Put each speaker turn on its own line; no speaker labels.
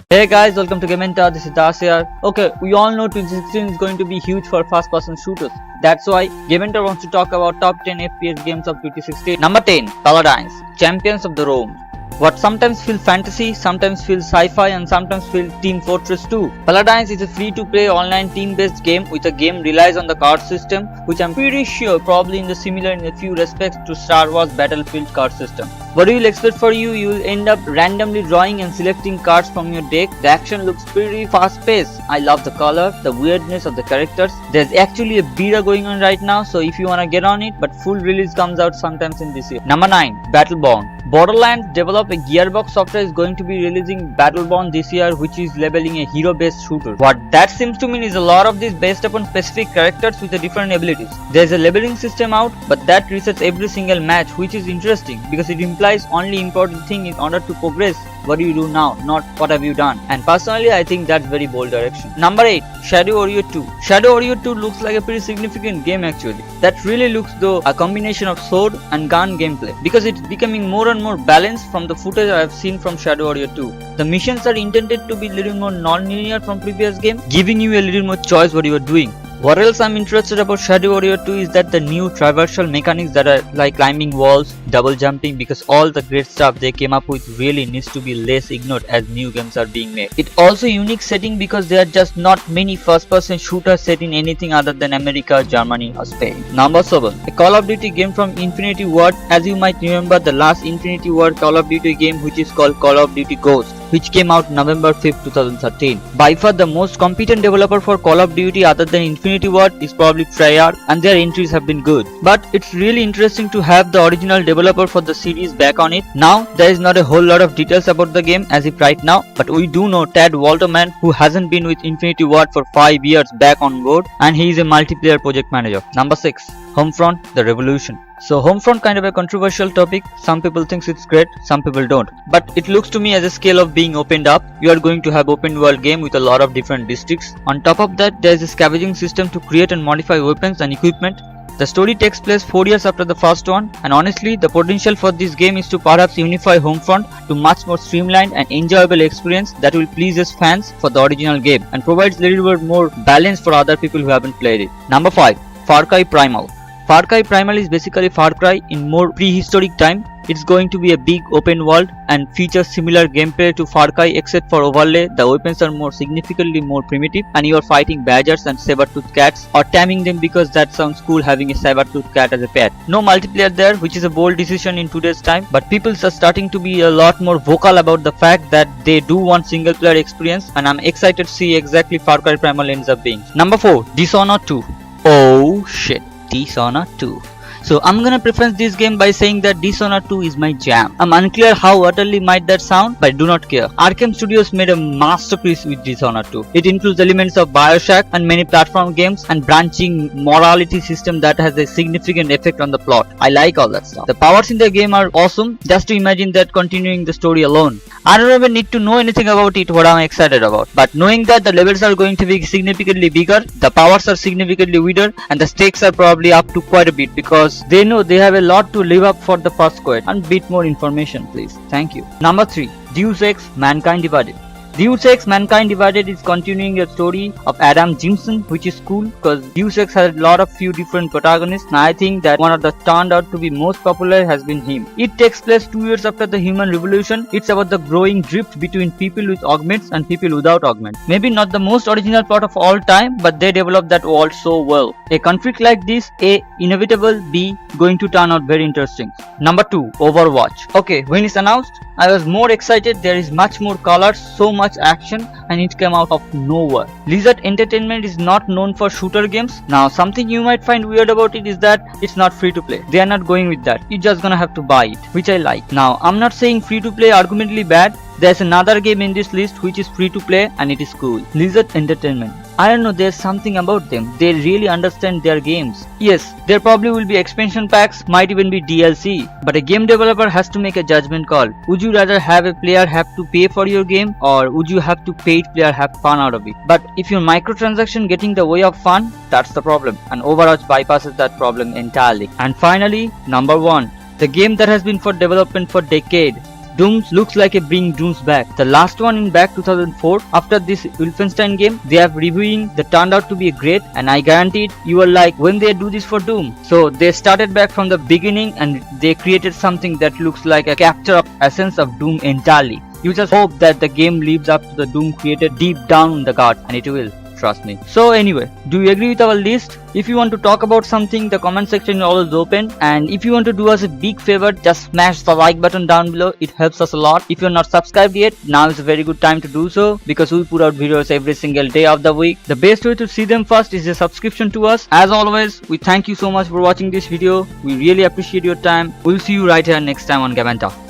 Hey guys, welcome to Gamentor. This is Das here. Okay, we all know 2016 is going to be huge for first-person shooters. That's why Gamentor wants to talk about top 10 FPS games of 2016. Number 10, Paladins, Champions of the Realm. What sometimes feels fantasy, sometimes feels sci-fi, and sometimes feels Team Fortress 2. Paladins is a free-to-play online team-based game with a game relies on the card system, which I'm pretty sure probably similar in a few respects to Star Wars Battlefield card system. What you will expect for you will end up randomly drawing and selecting cards from your deck. The action looks pretty fast-paced. I love the color, the weirdness of the characters. There's actually a beta going on right now, so if you wanna get on it, but full release comes out sometimes in this year. Number 9, Battleborn. Borderlands developed a Gearbox software is going to be releasing Battleborn this year, which is labeling a hero-based shooter. What that seems to mean is a lot of this based upon specific characters with different abilities. There's a labeling system out, but that resets every single match, which is interesting because it implies only important thing in order to progress. What do you do now, not what have you done? And personally, I think that's very bold direction. Number 8, Shadow Warrior 2. Shadow Warrior 2 looks like a pretty significant game actually. That really looks though a combination of sword and gun gameplay because it's becoming more and more balanced from the footage I have seen from Shadow Warrior 2. The missions are intended to be a little more non-linear from previous game, giving you a little more choice what you are doing. What else I'm interested about Shadow Warrior 2 is that the new traversal mechanics that are like climbing walls, double jumping, because all the great stuff they came up with really needs to be less ignored as new games are being made. It's also a unique setting because there are just not many first-person shooters set in anything other than America, Germany or Spain. Number 7, a Call of Duty game from Infinity Ward. As you might remember, the last Infinity Ward Call of Duty game, which is called Call of Duty Ghost, which came out November 5th, 2013. By far the most competent developer for Call of Duty other than Infinity Ward is probably Treyarch, and their entries have been good. But it's really interesting to have the original developer for the series back on it. Now, there is not a whole lot of details about the game as if right now, but we do know Tad Walterman, who hasn't been with Infinity Ward for 5 years, back on board, and he is a multiplayer project manager. Number 6, Homefront: The Revolution. So Homefront kind of a controversial topic. Some people think it's great, some people don't. But it looks to me as a scale of being opened up. You are going to have open world game with a lot of different districts. On top of that, there is a scavenging system to create and modify weapons and equipment. The story takes place 4 years after the first one, and honestly the potential for this game is to perhaps unify Homefront to much more streamlined and enjoyable experience that will please its fans for the original game and provides a little bit more balance for other people who haven't played it. Number 5, Far Cry Primal. Far Cry Primal is basically Far Cry in more prehistoric time. It's going to be a big open world and features similar gameplay to Far Cry except for overlay. The weapons are significantly more primitive, and you are fighting badgers and saber-toothed cats or taming them because that sounds cool having a saber-toothed cat as a pet. No multiplayer there, which is a bold decision in today's time, but people are starting to be a lot more vocal about the fact that they do want single player experience, and I'm excited to see exactly Far Cry Primal ends up being. Number 4, Dishonored 2. Oh shit. Dishonored 2. So I'm gonna preface this game by saying that Dishonored 2 is my jam. I'm unclear how utterly might that sound, but I do not care. Arkham Studios made a masterpiece with Dishonored 2. It includes elements of Bioshock and many platform games and branching morality system that has a significant effect on the plot. I like all that stuff. The powers in the game are awesome, just to imagine that continuing the story alone. I don't even need to know anything about it, what I'm excited about. But knowing that the levels are going to be significantly bigger, the powers are significantly wider, and the stakes are probably up to quite a bit because they know they have a lot to live up for the first squad. And bit more information please. Thank you. Number 3, Deus Ex: Mankind Divided. Deus Ex: Mankind Divided is continuing a story of Adam Jimson, which is cool because Deus Ex has a lot of few different protagonists, and I think that one of the turned out to be most popular has been him. It takes place 2 years after the human revolution. It's about the growing drift between people with augments and people without augments. Maybe not the most original plot of all time, but they developed that world so well. A conflict like this, A, inevitable, B, going to turn out very interesting. Number 2, Overwatch. Okay, when it's announced, I was more excited. There is much more colors, so much action, and it came out of nowhere. Blizzard Entertainment is not known for shooter games. Now something you might find weird about it is that it's not free to play. They are not going with that. You're just gonna have to buy it, which I like. Now I'm not saying free to play argumentally bad. There's another game in this list which is free to play and it is cool. Blizzard Entertainment. I don't know, there's something about them. They really understand their games. Yes, there probably will be expansion packs, might even be DLC, but a game developer has to make a judgment call. Would you rather have a player have to pay for your game, or would you have to paid player have fun out of it? But if your microtransaction getting the way of fun, that's the problem, and Overwatch bypasses that problem entirely. And finally, number 1, the game that has been for development for decade. Dooms looks like a bring Dooms back. The last one in back 2004. After this Wolfenstein game, they are reviewing that turned out to be great, and I guarantee it, you are like, when they do this for Doom. So they started back from the beginning and they created something that looks like a capture of essence of Doom entirely. You just hope that the game lives up to the Doom created deep down in the gut, and it will. Trust me. So anyway, do you agree with our list? If you want to talk about something, the comment section is always open, and if you want to do us a big favor, just smash the like button down below. It helps us a lot. If you're not subscribed yet, now is a very good time to do so, because we put out videos every single day of the week. The best way to see them first is a subscription to us. As always, we thank you so much for watching this video. We really appreciate your time. We'll see you right here next time on Gamentor.